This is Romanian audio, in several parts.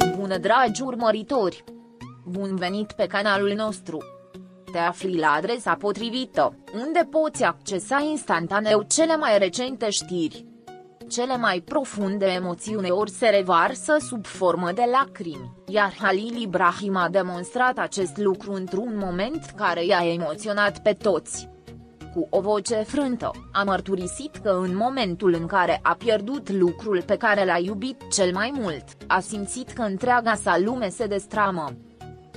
Bună dragi urmăritori! Bun venit pe canalul nostru! Te afli la adresa potrivită, unde poți accesa instantaneu cele mai recente știri. Cele mai profunde emoțiuni ori se revarsă sub formă de lacrimi, iar Halil Ibrahim a demonstrat acest lucru într-un moment care i-a emoționat pe toți. Cu o voce frântă, a mărturisit că în momentul în care a pierdut lucrul pe care l-a iubit cel mai mult, a simțit că întreaga sa lume se destramă.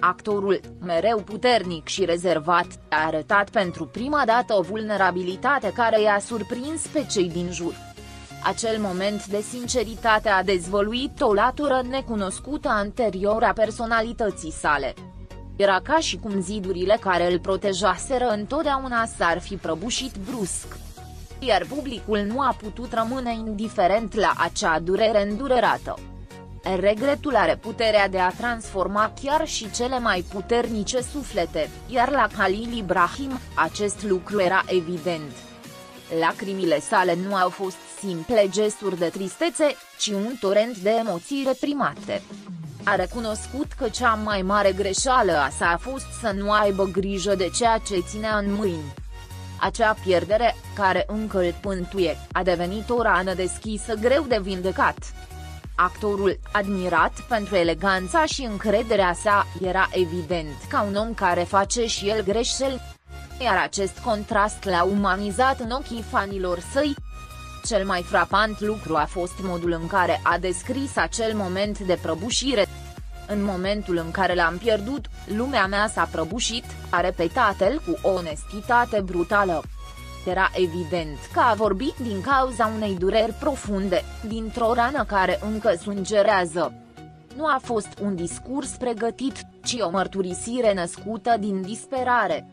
Actorul, mereu puternic și rezervat, a arătat pentru prima dată o vulnerabilitate care i-a surprins pe cei din jur. Acel moment de sinceritate a dezvăluit o latură necunoscută anterior a personalității sale. Era ca și cum zidurile care îl protejaseră întotdeauna s-ar fi prăbușit brusc. Iar publicul nu a putut rămâne indiferent la acea durere îndurerată. Regretul are puterea de a transforma chiar și cele mai puternice suflete, iar la Halil Ibrahim, acest lucru era evident. Lacrimile sale nu au fost simple gesturi de tristețe, ci un torent de emoții reprimate. A recunoscut că cea mai mare greșeală a sa a fost să nu aibă grijă de ceea ce ținea în mâini. Acea pierdere, care încă îl pântuie, a devenit o rană deschisă greu de vindecat. Actorul, admirat pentru eleganța și încrederea sa, era evident ca un om care face și el greșeli, iar acest contrast l-a umanizat în ochii fanilor săi. Cel mai frapant lucru a fost modul în care a descris acel moment de prăbușire. În momentul în care l-am pierdut, lumea mea s-a prăbușit, a repetat el cu o onestitate brutală. Era evident că a vorbit din cauza unei dureri profunde, dintr-o rană care încă sângerează. Nu a fost un discurs pregătit, ci o mărturisire născută din disperare.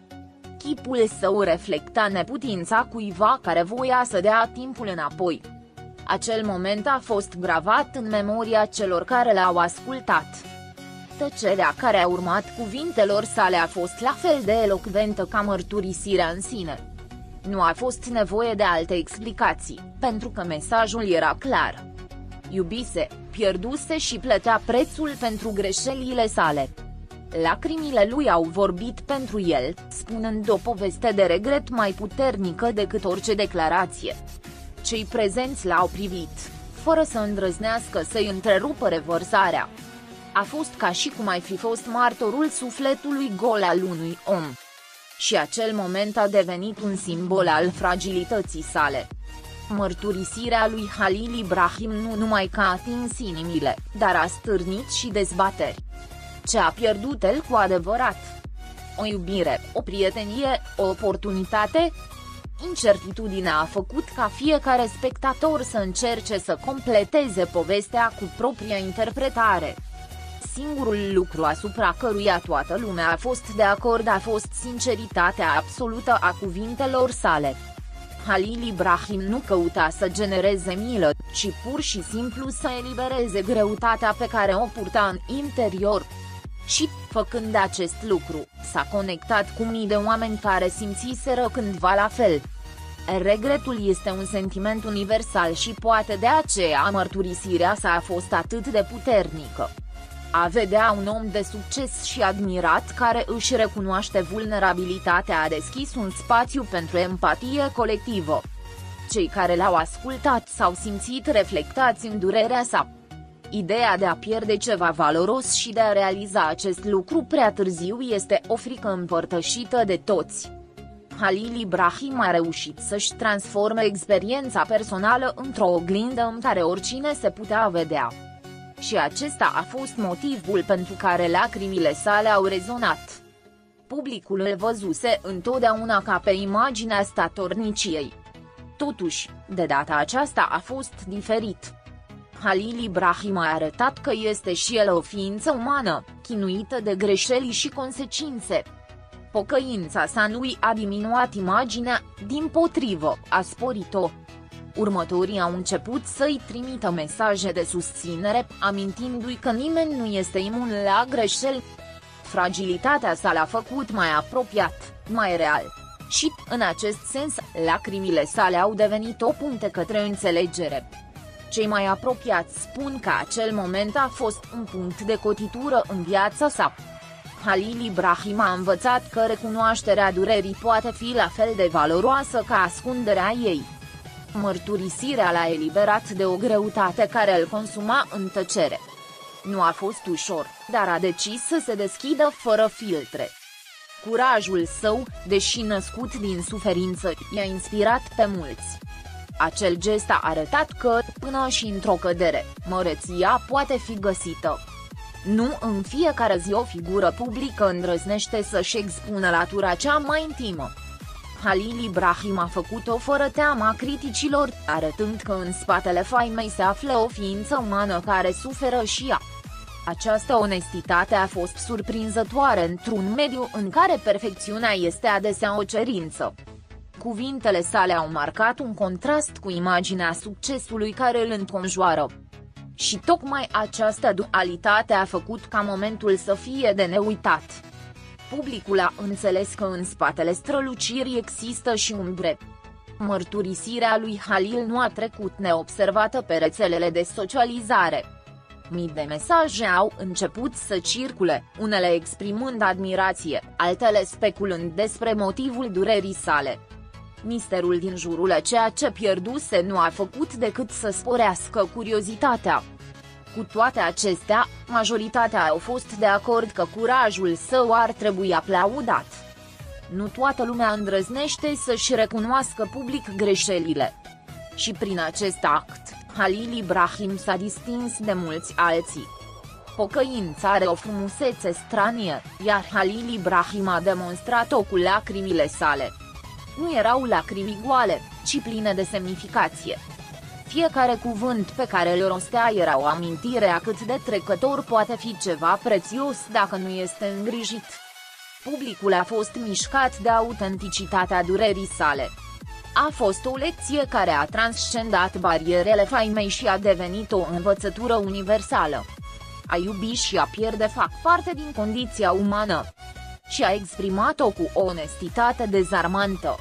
Chipul său reflecta neputința cuiva care voia să dea timpul înapoi. Acel moment a fost gravat în memoria celor care l-au ascultat. Tăcerea care a urmat cuvintelor sale a fost la fel de elocventă ca mărturisirea în sine. Nu a fost nevoie de alte explicații, pentru că mesajul era clar. Iubise, pierduse și plătea prețul pentru greșelile sale. Lacrimile lui au vorbit pentru el, spunând o poveste de regret mai puternică decât orice declarație. Cei prezenți l-au privit, fără să îndrăznească să-i întrerupă revărsarea. A fost ca și cum ai fi fost martorul sufletului gol al unui om. Și acel moment a devenit un simbol al fragilității sale. Mărturisirea lui Halil Ibrahim nu numai că a atins inimile, dar a stârnit și dezbateri. Ce a pierdut el cu adevărat? O iubire, o prietenie, o oportunitate? Incertitudinea a făcut ca fiecare spectator să încerce să completeze povestea cu propria interpretare. Singurul lucru asupra căruia toată lumea a fost de acord a fost sinceritatea absolută a cuvintelor sale. Halil Ibrahim nu căuta să genereze milă, ci pur și simplu să elibereze greutatea pe care o purta în interior. Și, făcând acest lucru, s-a conectat cu mii de oameni care simțiseră cândva la fel. Regretul este un sentiment universal și poate de aceea mărturisirea sa a fost atât de puternică. A vedea un om de succes și admirat care își recunoaște vulnerabilitatea a deschis un spațiu pentru empatie colectivă. Cei care l-au ascultat s-au simțit reflectați în durerea sa. Ideea de a pierde ceva valoros și de a realiza acest lucru prea târziu este o frică împărtășită de toți. Halil Ibrahim a reușit să-și transforme experiența personală într-o oglindă în care oricine se putea vedea. Și acesta a fost motivul pentru care lacrimile sale au rezonat. Publicul îl văzuse întotdeauna ca pe imaginea statorniciei. Totuși, de data aceasta a fost diferit. Halil Ibrahim a arătat că este și el o ființă umană, chinuită de greșeli și consecințe. Pocăința sa nu i-a diminuat imaginea, dimpotrivă, a sporit-o. Următorii au început să-i trimită mesaje de susținere, amintindu-i că nimeni nu este imun la greșeli. Fragilitatea sa l-a făcut mai apropiat, mai real. Și, în acest sens, lacrimile sale au devenit o punte către înțelegere. Cei mai apropiați spun că acel moment a fost un punct de cotitură în viața sa. Halil Ibrahim a învățat că recunoașterea durerii poate fi la fel de valoroasă ca ascunderea ei. Mărturisirea l-a eliberat de o greutate care îl consuma în tăcere. Nu a fost ușor, dar a decis să se deschidă fără filtre. Curajul său, deși născut din suferință, i-a inspirat pe mulți. Acel gest a arătat că, până și într-o cădere, măreția poate fi găsită. Nu în fiecare zi o figură publică îndrăznește să-și expună latura cea mai intimă. Halil Ibrahim a făcut-o fără teama criticilor, arătând că în spatele faimei se află o ființă umană care suferă și ea. Această onestitate a fost surprinzătoare într-un mediu în care perfecțiunea este adesea o cerință. Cuvintele sale au marcat un contrast cu imaginea succesului care îl înconjoară. Și tocmai această dualitate a făcut ca momentul să fie de neuitat. Publicul a înțeles că în spatele strălucirii există și umbre. Mărturisirea lui Halil nu a trecut neobservată pe rețelele de socializare. Mii de mesaje au început să circule, unele exprimând admirație, altele speculând despre motivul durerii sale. Misterul din jurul a ceea ce pierduse nu a făcut decât să sporească curiozitatea. Cu toate acestea, majoritatea au fost de acord că curajul său ar trebui aplaudat. Nu toată lumea îndrăznește să-și recunoască public greșelile. Și prin acest act, Halil Ibrahim s-a distins de mulți alții. Pocăința are o frumusețe stranie, iar Halil Ibrahim a demonstrat-o cu lacrimile sale. Nu erau lacrimi goale, ci pline de semnificație. Fiecare cuvânt pe care îl rostea era o amintire a cât de trecător poate fi ceva prețios dacă nu este îngrijit. Publicul a fost mișcat de autenticitatea durerii sale. A fost o lecție care a transcendat barierele faimei și a devenit o învățătură universală. A iubi și a pierde fac parte din condiția umană. Și a exprimat-o cu o onestitate dezarmantă.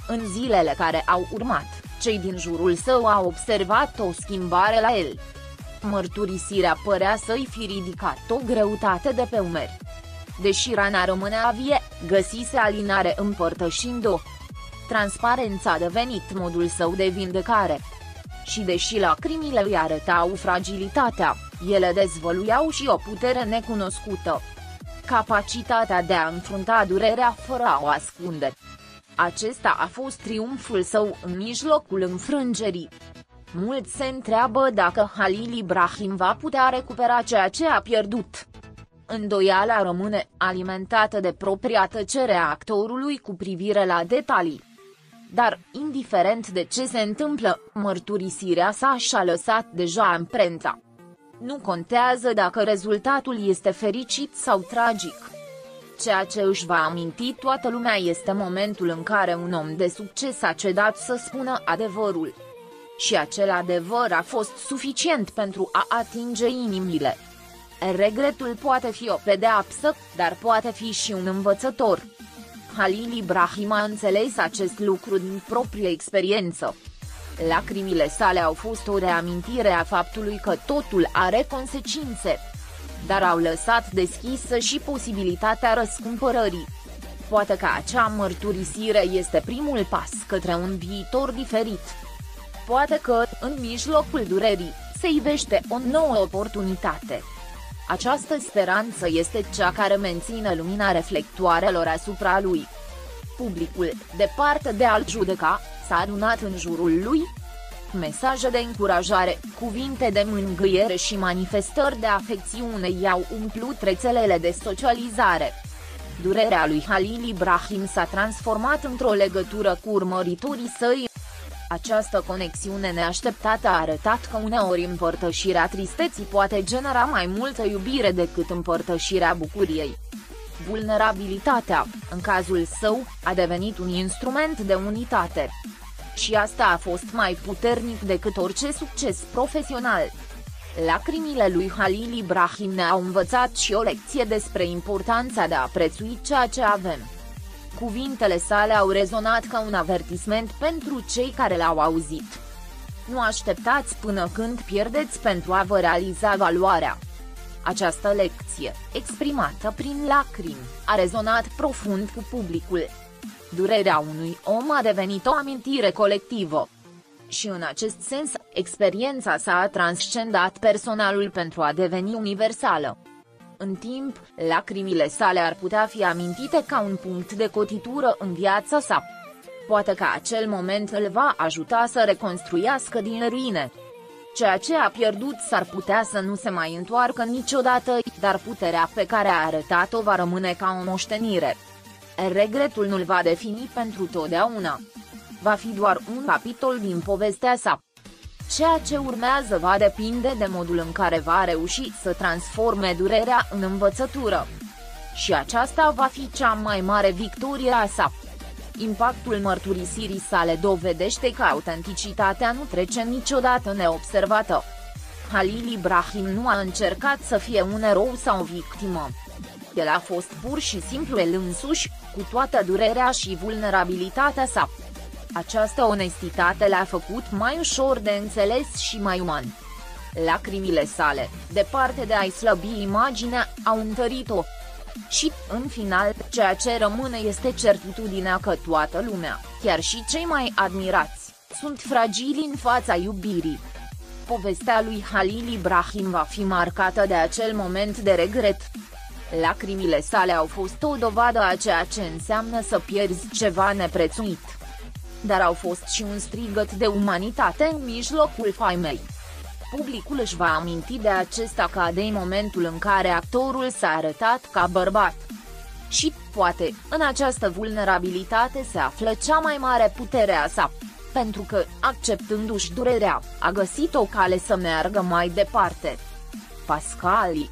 În zilele care au urmat, cei din jurul său au observat o schimbare la el. Mărturisirea părea să-i fi ridicat o greutate de pe umeri. Deși rana rămânea vie, găsise alinare împărtășind-o. Transparența a devenit modul său de vindecare. Și deși lacrimile îi arătau fragilitatea, ele dezvăluiau și o putere necunoscută. Capacitatea de a înfrunta durerea fără a o ascunde. Acesta a fost triumful său în mijlocul înfrângerii. Mulți se întreabă dacă Halil Ibrahim va putea recupera ceea ce a pierdut. Îndoiala rămâne, alimentată de propria tăcere a actorului cu privire la detalii. Dar, indiferent de ce se întâmplă, mărturisirea sa și-a lăsat deja amprenta. Nu contează dacă rezultatul este fericit sau tragic. Ceea ce își va aminti toată lumea este momentul în care un om de succes a cedat să spună adevărul. Și acel adevăr a fost suficient pentru a atinge inimile. Regretul poate fi o pedeapsă, dar poate fi și un învățător. Halil Ibrahim a înțeles acest lucru din proprie experiență. Lacrimile sale au fost o reamintire a faptului că totul are consecințe. Dar au lăsat deschisă și posibilitatea răscumpărării. Poate că acea mărturisire este primul pas către un viitor diferit. Poate că, în mijlocul durerii, se ivește o nouă oportunitate. Această speranță este cea care menține lumina reflectoarelor asupra lui. Publicul, departe de a-l judeca, s-a adunat în jurul lui. Mesaje de încurajare, cuvinte de mângâiere și manifestări de afecțiune i-au umplut rețelele de socializare. Durerea lui Halil Ibrahim s-a transformat într-o legătură cu urmăritorii săi. Această conexiune neașteptată a arătat că uneori împărtășirea tristeții poate genera mai multă iubire decât împărtășirea bucuriei. Vulnerabilitatea, în cazul său, a devenit un instrument de unitate. Și asta a fost mai puternic decât orice succes profesional. Lacrimile lui Halil Ibrahim ne-au învățat și o lecție despre importanța de a prețui ceea ce avem. Cuvintele sale au rezonat ca un avertisment pentru cei care l-au auzit. Nu așteptați până când pierdeți pentru a vă realiza valoarea. Această lecție, exprimată prin lacrimi, a rezonat profund cu publicul. Durerea unui om a devenit o amintire colectivă. Și în acest sens, experiența sa a transcendat personalul pentru a deveni universală. În timp, lacrimile sale ar putea fi amintite ca un punct de cotitură în viața sa. Poate că acel moment îl va ajuta să reconstruiască din ruine. Ceea ce a pierdut s-ar putea să nu se mai întoarcă niciodată, dar puterea pe care a arătat-o va rămâne ca o moștenire. Regretul nu-l va defini pentru totdeauna. Va fi doar un capitol din povestea sa. Ceea ce urmează va depinde de modul în care va reuși să transforme durerea în învățătură. Și aceasta va fi cea mai mare victorie a sa. Impactul mărturisirii sale dovedește că autenticitatea nu trece niciodată neobservată. Halil Ibrahim nu a încercat să fie un erou sau o victimă. El a fost pur și simplu el însuși, cu toată durerea și vulnerabilitatea sa. Această onestitate l-a făcut mai ușor de înțeles și mai uman. Lacrimile sale, departe de a-i slăbi imaginea, au întărit-o. Și, în final, ceea ce rămâne este certitudinea că toată lumea, chiar și cei mai admirați, sunt fragili în fața iubirii. Povestea lui Halil Ibrahim va fi marcată de acel moment de regret. Lacrimile sale au fost o dovadă a ceea ce înseamnă să pierzi ceva neprețuit. Dar au fost și un strigăt de umanitate în mijlocul faimei. Publicul își va aminti de acesta ca de momentul în care actorul s-a arătat ca bărbat. Și, poate, în această vulnerabilitate se află cea mai mare putere a sa. Pentru că, acceptându-și durerea, a găsit o cale să meargă mai departe. Pascali